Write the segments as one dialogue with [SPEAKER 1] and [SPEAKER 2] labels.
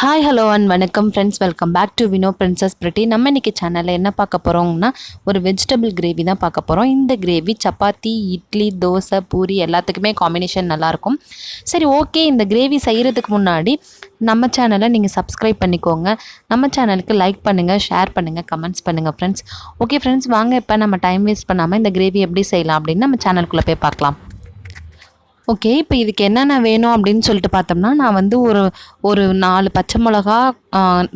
[SPEAKER 1] Hi hello and வணக்கம் friends, welcome back to Vino princess prity. நம்ம இன்றைக்கி சேனலில் என்ன பார்க்க போகிறோம்னா ஒரு வெஜிடபிள் கிரேவி தான் பார்க்க போகிறோம். இந்த கிரேவி சப்பாத்தி, இட்லி, தோசை, பூரி எல்லாத்துக்குமே காம்பினேஷன் நல்லாயிருக்கும். சரி, ஓகே. இந்த கிரேவி செய்கிறதுக்கு முன்னாடி நம்ம சேனலை நீங்கள் சப்ஸ்கிரைப் பண்ணிக்கோங்க. நம்ம சேனலுக்கு லைக் பண்ணுங்கள், ஷேர் பண்ணுங்கள், கமெண்ட்ஸ் பண்ணுங்கள் ஃப்ரெண்ட்ஸ். ஓகே ஃப்ரெண்ட்ஸ், வாங்க இப்போ நம்ம டைம் வேஸ்ட் பண்ணாமல் இந்த கிரேவி எப்படி செய்யலாம் அப்படின்னு நம்ம சேனலுக்குள்ளே போய் பார்க்கலாம். ஓகே, இப்போ இதுக்கு என்னென்ன வேணும் அப்படின்னு சொல்லிட்டு பார்த்தோம்னா, நான் வந்து ஒரு 4 பச்சை மிளகா,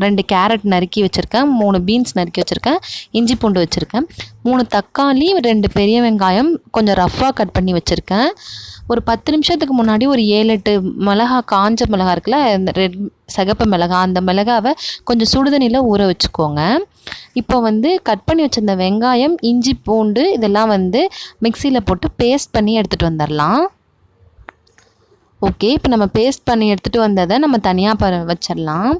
[SPEAKER 1] 2 கேரட் நறுக்கி வச்சுருக்கேன், 3 பீன்ஸ் நறுக்கி வச்சுருக்கேன், இஞ்சி பூண்டு வச்சுருக்கேன், 3 தக்காளி, 2 பெரிய வெங்காயம் கொஞ்சம் ரஃப்பாக கட் பண்ணி வச்சுருக்கேன். ஒரு 10 நிமிஷத்துக்கு முன்னாடி ஒரு 7-8 மிளகா, காஞ்ச மிளகா இருக்குல்ல, இந்த ரெட் சிகப்பு மிளகா, அந்த மிளகாவை கொஞ்சம் சுடுதண்ணியில் ஊற வச்சுக்கோங்க. இப்போ வந்து கட் பண்ணி வச்சுருந்த வெங்காயம், இஞ்சி பூண்டு இதெல்லாம் வந்து மிக்சியில் போட்டு பேஸ்ட் பண்ணி எடுத்துகிட்டு வந்துடலாம். ஓகே, இப்போ நம்ம பேஸ்ட் பண்ணி எடுத்துகிட்டு வந்ததை நம்ம தனியாக வச்சிடலாம்.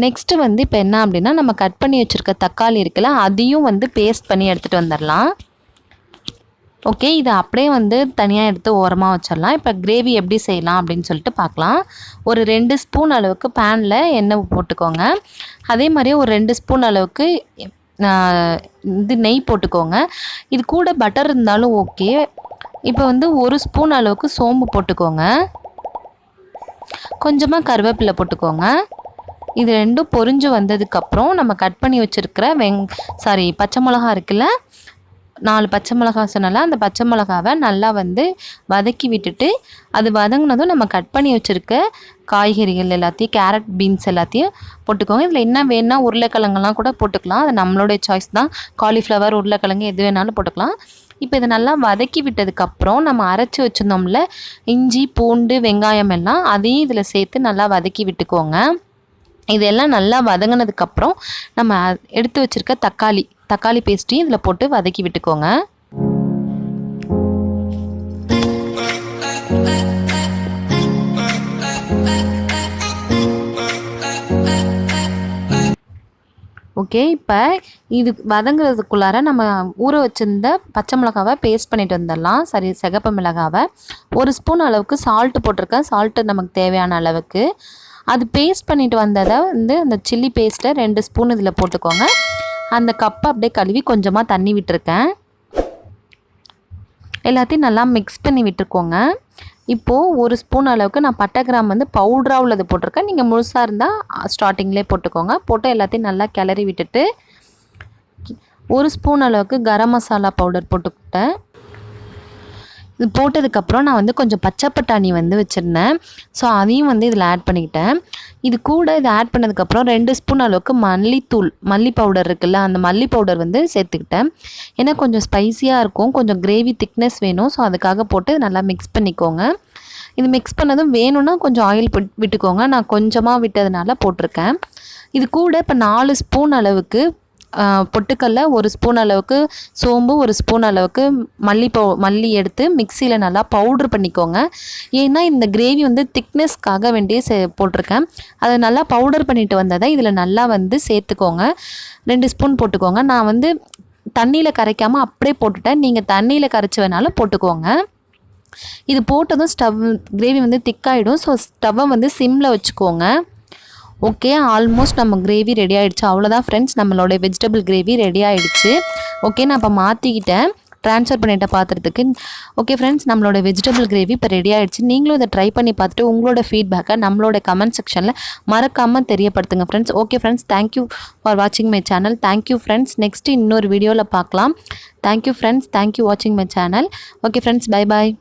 [SPEAKER 1] நெக்ஸ்ட்டு வந்து இப்போ என்ன அப்படின்னா, நம்ம கட் பண்ணி வச்சுருக்க தக்காளி இருக்குல்ல, அதையும் வந்து பேஸ்ட் பண்ணி எடுத்துகிட்டு வந்துடலாம். ஓகே, இதை அப்படியே வந்து தனியாக எடுத்து ஓரமாக வச்சிடலாம். இப்போ கிரேவி எப்படி செய்யலாம் அப்படின்னு சொல்லிட்டு பார்க்கலாம். ஒரு 2 ஸ்பூன் அளவுக்கு பேனில் எண்ணெய் போட்டுக்கோங்க. அதே மாதிரியே ஒரு 2 ஸ்பூன் அளவுக்கு நெய் போட்டுக்கோங்க. இது கூட பட்டர் இருந்தாலும் ஓகே. இப்போ வந்து 1 ஸ்பூன் அளவுக்கு சோம்பு போட்டுக்கோங்க. கொஞ்சமாக கருவேப்பிலை போட்டுக்கோங்க. இது ரெண்டும் பொரிஞ்சு வந்ததுக்கப்புறம் நம்ம கட் பண்ணி வச்சுருக்கிற பச்சை மிளகா இருக்குல்ல, 4 பச்சை மிளகா சொன்னால அந்த பச்சை மிளகாவை நல்லா வந்து வதக்கி விட்டுட்டு, அது வதங்கினதும் நம்ம கட் பண்ணி வச்சுருக்க காய்கறிகள் எல்லாத்தையும், கேரட், பீன்ஸ் எல்லாத்தையும் போட்டுக்கோங்க. இதில் என்ன வேணுன்னா உருளைக்கிழங்கெல்லாம் கூட போட்டுக்கலாம், அது நம்மளுடைய சாய்ஸ் தான். காலிஃப்ளவர், உருளைக்கிழங்கு எது வேணாலும் போட்டுக்கலாம். இப்போ இதை நல்லா வதக்கி விட்டதுக்கப்புறம் நம்ம அரைச்சி வச்சுருந்தோம்ல இஞ்சி, பூண்டு, வெங்காயம் எல்லாம், அதையும் இதில் சேர்த்து நல்லா வதக்கி விட்டுக்கோங்க. இதெல்லாம் நல்லா வதங்கினதுக்கப்புறம் நம்ம எடுத்து வச்சுருக்க தக்காளி பேஸ்ட்டையும் இதில் போட்டு வதக்கி விட்டுக்கோங்க. ஓகே, இப்போ இது வதங்குறதுக்குள்ளார நம்ம ஊற வச்சுருந்த பச்சை மிளகாவை பேஸ்ட் பண்ணிட்டு வந்துடலாம். சிகப்பு மிளகாவை 1 ஸ்பூன் அளவுக்கு சால்ட்டு போட்டிருக்கேன். சால்ட்டு நமக்கு தேவையான அளவுக்கு. அது பேஸ்ட் பண்ணிட்டு வந்ததை வந்து அந்த சில்லி பேஸ்ட்டை 2 ஸ்பூன் இதில் போட்டுக்கோங்க. அந்த கப்பை அப்படியே கழுவி கொஞ்சமாக தண்ணி விட்டுருக்கேன். எல்லாத்தையும் நல்லா மிக்ஸ் பண்ணி விட்டுருக்கோங்க. இப்போது 1 ஸ்பூன் அளவுக்கு நான் பட்டை கிராம் வந்து பவுடராக உள்ளது போட்டிருக்கேன். நீங்கள் முழுசாக இருந்தால் ஸ்டார்டிங்லேயே போட்டுக்கோங்க. போட்டு எல்லாத்தையும் நல்லா கிளறி விட்டுட்டு 1 ஸ்பூன் அளவுக்கு கரம் மசாலா பவுடர் போட்டுக்கிட்டேன். இது போட்டதுக்கப்புறம் நான் வந்து கொஞ்சம் பச்சை பட்டாணி வந்து வச்சுருந்தேன். ஸோ அதையும் வந்து இதில் ஆட் பண்ணிக்கிட்டேன். இது கூட இதை ஆட் பண்ணதுக்கப்புறம் 2 ஸ்பூன் அளவுக்கு மல்லி பவுடர் இருக்குல்ல, அந்த மல்லி பவுடர் வந்து சேர்த்துக்கிட்டேன். ஏன்னா கொஞ்சம் ஸ்பைஸியாக இருக்கும், கொஞ்சம் கிரேவி திக்னஸ் வேணும். ஸோ அதுக்காக போட்டு நல்லா மிக்ஸ் பண்ணிக்கோங்க. இது மிக்ஸ் பண்ணதும் வேணும்னா கொஞ்சம் ஆயில் விட்டுக்கோங்க. நான் கொஞ்சமாக விட்டதுனால போட்டிருக்கேன். இது கூட இப்போ 4 ஸ்பூன் அளவுக்கு பொட்டுக்கல்ல, 1 ஸ்பூன் அளவுக்கு சோம்பு, 1 ஸ்பூன் அளவுக்கு மல்லி எடுத்து மிக்சியில் நல்லா பவுட்ரு பண்ணிக்கோங்க. ஏன்னா இந்த கிரேவி வந்து திக்னஸ்க்காக வேண்டிய போட்டிருக்கேன். அதை நல்லா பவுடர் பண்ணிட்டு வந்ததை இதில் நல்லா வந்து சேர்த்துக்கோங்க. 2 ஸ்பூன் போட்டுக்கோங்க. நான் வந்து தண்ணியில் கரைக்காமல் அப்படியே போட்டுட்டேன். நீங்கள் தண்ணியில் கரைச்சி வேணாலும் போட்டுக்கோங்க. இது போட்டதும் கிரேவி வந்து திக்காயிடும். ஸோ ஸ்டவ்வை வந்து சிம்மில் வச்சுக்கோங்க. ஓகே, ஆல்மோஸ்ட் நம்ம கிரேவி ரெடி ஆகிடுச்சு. அவ்வளோதான் ஃப்ரெண்ட்ஸ், நம்மளோட வெஜிடபிள் கிரேவி ரெடி ஆகிடுச்சு. ஓகே, நான் இப்போ மாற்றிக்கிட்டேன், ட்ரான்ஸ்ஃபர் பண்ணிட்டேன் பாத்திரத்துக்கு. ஓகே ஃப்ரெண்ட்ஸ், நம்மளோட வெஜிடபிள் கிரேவி இப்போ ரெடி ஆகிடுச்சு. நீங்களும் இதை ட்ரை பண்ணி பார்த்துட்டு உங்களோட ஃபீட்பேக்கை நம்மளோட கமெண்ட் செக்ஷனில் மறக்காமல் தெரியப்படுத்துங்க friends. Okay friends, thank you for வாட்சிங் my channel. Thank you friends, next இன்னொரு வீடியோவில் பார்க்கலாம். தேங்க்யூ ஃப்ரெண்ட்ஸ், தேங்க்யூ வாட்சிங் my channel. Okay friends, bye bye.